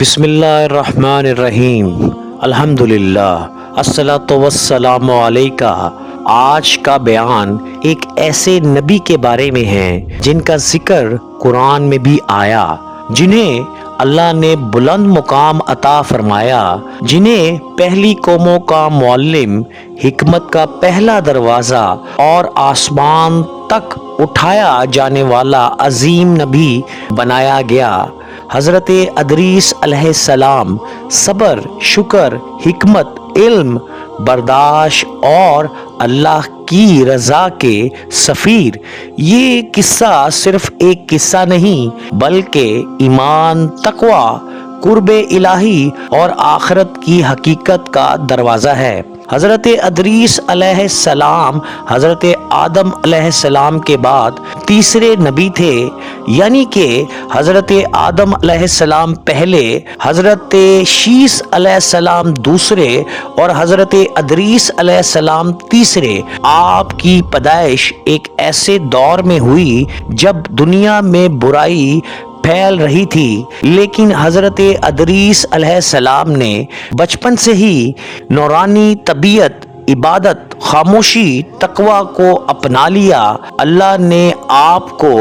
بسم اللہ الرحمن الرحیم، الحمدللہ، الصلاۃ والسلام علیکہ۔ آج کا بیان ایک ایسے نبی کے بارے میں ہے جن کا ذکر قرآن میں بھی آیا، جنہیں اللہ نے بلند مقام عطا فرمایا، جنہیں پہلی قوموں کا معلم، حکمت کا پہلا دروازہ اور آسمان تک اٹھایا جانے والا عظیم نبی بنایا گیا۔ حضرت ادریس علیہ السلام صبر، شکر، حکمت، علم، برداشت اور اللہ کی رضا کے سفیر۔ یہ قصہ صرف ایک قصہ نہیں بلکہ ایمان، تقوی، قرب الہی اور آخرت کی حقیقت کا دروازہ ہے۔ حضرت ادریس علیہ السلام حضرت آدم علیہ السلام کے بعد تیسرے نبی تھے، یعنی کہ حضرت آدم علیہ السلام پہلے، حضرت شیس علیہ السلام دوسرے اور حضرت ادریس علیہ السلام تیسرے۔ آپ کی پیدائش ایک ایسے دور میں ہوئی جب دنیا میں برائی پھیل رہی تھی، لیکن حضرت ادریس علیہ السلام نے بچپن سے ہی نورانی طبیعت، عبادت، خاموشی، تقوی کو اپنا لیا۔ اللہ نے آپ کو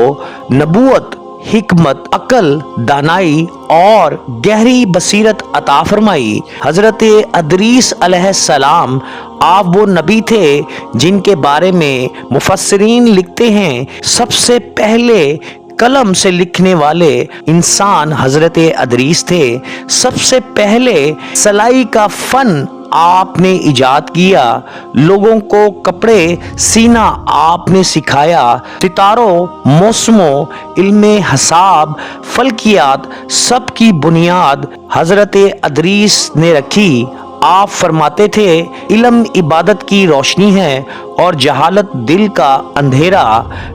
نبوت، حکمت، عقل، دانائی اور گہری بصیرت عطا فرمائی۔ حضرت ادریس علیہ السلام آپ وہ نبی تھے جن کے بارے میں مفسرین لکھتے ہیں سب سے پہلے قلم سے لکھنے والے انسان حضرت ادریس تھے۔ سب سے پہلے سلائی کا فن آپ نے ایجاد کیا، لوگوں کو کپڑے سینا آپ نے سکھایا، ستاروں، موسموں، علم حساب، فلکیات، سب کی بنیاد حضرت ادریس نے رکھی۔ آپ فرماتے تھے، علم عبادت کی روشنی ہے اور جہالت دل کا اندھیرا۔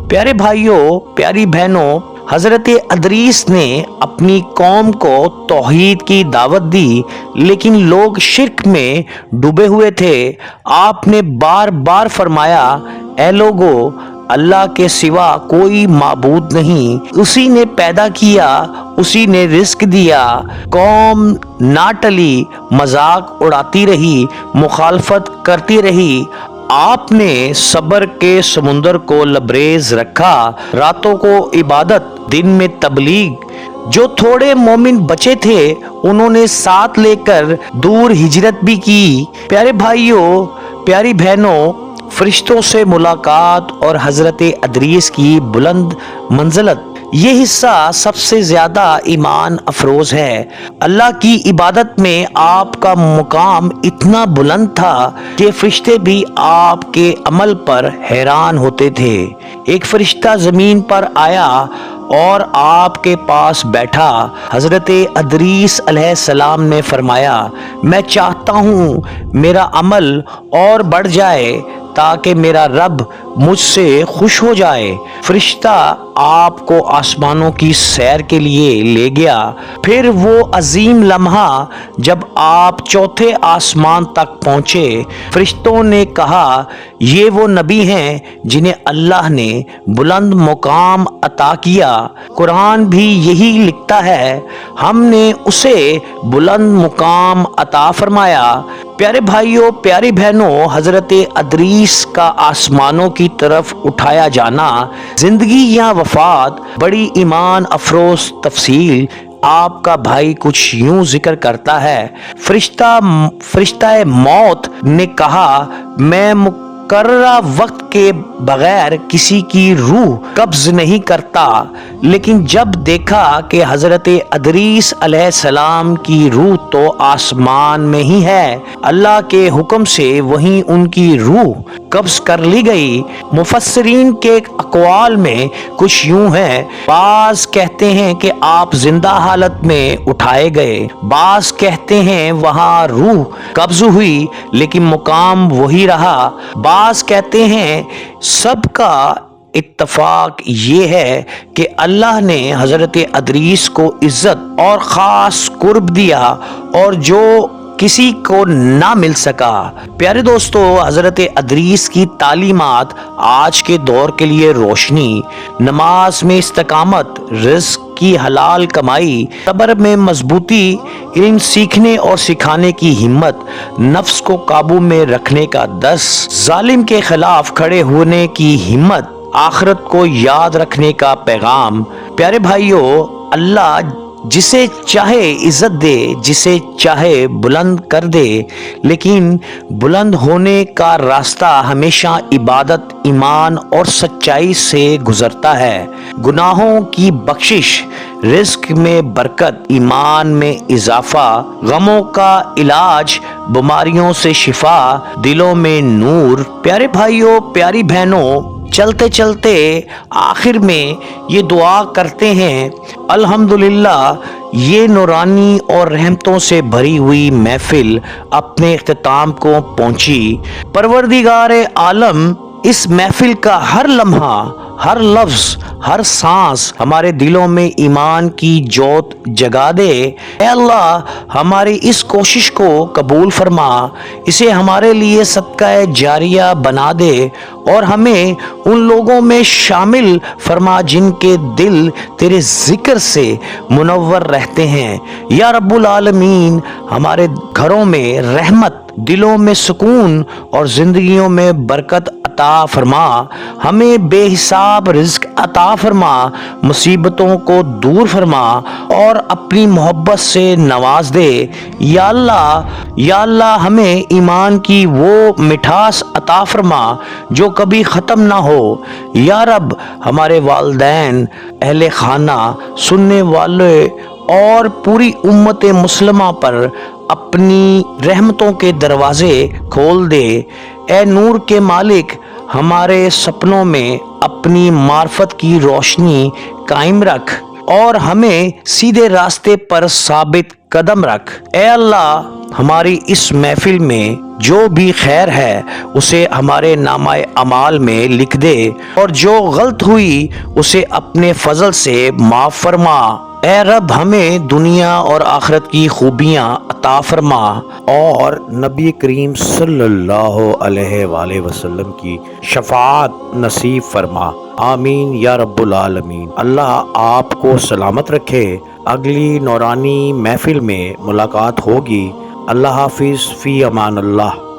پیارے بھائیوں، پیاری بہنوں، حضرت ادریس نے اپنی قوم کو توحید کی دعوت دی، لیکن لوگ شرک میں ڈوبے ہوئے تھے۔ آپ نے بار بار فرمایا، اے لوگو، اللہ کے سوا کوئی معبود نہیں، اسی نے پیدا کیا، اسی نے رزق دیا۔ قوم نہ ٹلی، مذاق اڑاتی رہی، مخالفت کرتی رہی۔ آپ نے صبر کے سمندر کو لبریز رکھا، راتوں کو عبادت، دن میں تبلیغ۔ جو تھوڑے مومن بچے تھے انہوں نے ساتھ لے کر دور ہجرت بھی کی۔ پیارے بھائیوں، پیاری بہنوں، فرشتوں سے ملاقات اور حضرت ادریس کی بلند منزلت، یہ حصہ سب سے زیادہ ایمان افروز ہے۔ اللہ کی عبادت میں آپ کا مقام اتنا بلند تھا کہ فرشتے بھی آپ کے عمل پر حیران ہوتے تھے۔ ایک فرشتہ زمین پر آیا اور آپ کے پاس بیٹھا۔ حضرت ادریس علیہ السلام نے فرمایا، میں چاہتا ہوں میرا عمل اور بڑھ جائے تاکہ میرا رب مجھ سے خوش ہو جائے۔ فرشتہ آپ کو آسمانوں کی سیر کے لیے لے گیا۔ پھر وہ عظیم لمحہ جب آپ چوتھے آسمان تک پہنچے، فرشتوں نے کہا، یہ وہ نبی ہیں جنہیں اللہ نے بلند مقام عطا کیا۔ قرآن بھی یہی لکھتا ہے، ہم نے اسے بلند مقام عطا فرمایا۔ پیارے بھائیوں، پیاری بہنوں، حضرت ادریس کا آسمانوں کی طرف اٹھایا جانا، زندگی یا وفات، بڑی ایمان افروز تفصیل۔ آپ کا بھائی کچھ یوں ذکر کرتا ہے، فرشتہ موت نے کہا، میں مقررہ وقت کے بغیر کسی کی روح قبض نہیں کرتا، لیکن جب دیکھا کہ حضرت ادریس علیہ السلام کی روح تو آسمان میں ہی ہے، اللہ کے حکم سے وہیں ان کی روح قبض کر لی گئی۔ مفسرین کے اقوال میں کچھ یوں ہے، بعض کہتے ہیں کہ آپ زندہ حالت میں اٹھائے گئے، بعض کہتے ہیں وہاں روح قبض ہوئی لیکن مقام وہی رہا، بعض کہتے ہیں سب کا اتفاق یہ ہے کہ اللہ نے حضرت ادریس کو عزت اور خاص قرب دیا، اور جو کسی کو نہ مل سکا۔ پیارے دوستو، حضرت ادریس کی تعلیمات آج کے دور کے لیے روشنی، نماز میں استقامت، رزق کی حلال کمائی، صبر میں مضبوطی، علم سیکھنے اور سکھانے کی ہمت، نفس کو قابو میں رکھنے کا دس، ظالم کے خلاف کھڑے ہونے کی ہمت، آخرت کو یاد رکھنے کا پیغام۔ پیارے بھائیو، اللہ جسے چاہے عزت دے، جسے چاہے بلند کر دے، لیکن بلند ہونے کا راستہ ہمیشہ عبادت، ایمان اور سچائی سے گزرتا ہے۔ گناہوں کی بخشش، رزق میں برکت، ایمان میں اضافہ، غموں کا علاج، بیماریوں سے شفا، دلوں میں نور۔ پیارے بھائیوں، پیاری بہنوں، چلتے چلتے آخر میں یہ دعا کرتے ہیں، الحمدللہ یہ نورانی اور رحمتوں سے بھری ہوئی محفل اپنے اختتام کو پہنچی۔ پروردگار عالم اس محفل کا ہر لمحہ، ہر لفظ، ہر سانس ہمارے دلوں میں ایمان کی جوت جگا دے۔ اے اللہ، ہماری اس کوشش کو قبول فرما، اسے ہمارے لیے صدقہ جاریہ بنا دے اور ہمیں ان لوگوں میں شامل فرما جن کے دل تیرے ذکر سے منور رہتے ہیں۔ یا رب العالمین، ہمارے گھروں میں رحمت، دلوں میں سکون اور زندگیوں میں برکت عطا فرما، ہمیں بے حساب رزق عطا فرما، مصیبتوں کو دور فرما اور اپنی محبت سے نواز دے۔ یا اللہ ہمیں ایمان کی وہ مٹھاس عطا فرما جو کبھی ختم نہ ہو۔ یا رب، ہمارے والدین، اہل خانہ، سننے والے اور پوری امت مسلمہ پر اپنی رحمتوں کے دروازے کھول دے۔ اے نور کے مالک، ہمارے سپنوں میں اپنی معرفت کی روشنی قائم رکھ اور ہمیں سیدھے راستے پر ثابت قدم رکھ۔ اے اللہ، ہماری اس محفل میں جو بھی خیر ہے اسے ہمارے نامہ اعمال میں لکھ دے اور جو غلط ہوئی اسے اپنے فضل سے معاف فرما۔ اے رب، ہمیں دنیا اور آخرت کی خوبیاں عطا فرما اور نبی کریم صلی اللہ علیہ وآلہ وسلم کی شفاعت نصیب فرما۔ آمین یا رب العالمین۔ اللہ آپ کو سلامت رکھے۔ اگلی نورانی محفل میں ملاقات ہوگی۔ اللہ حافظ، فی امان اللہ۔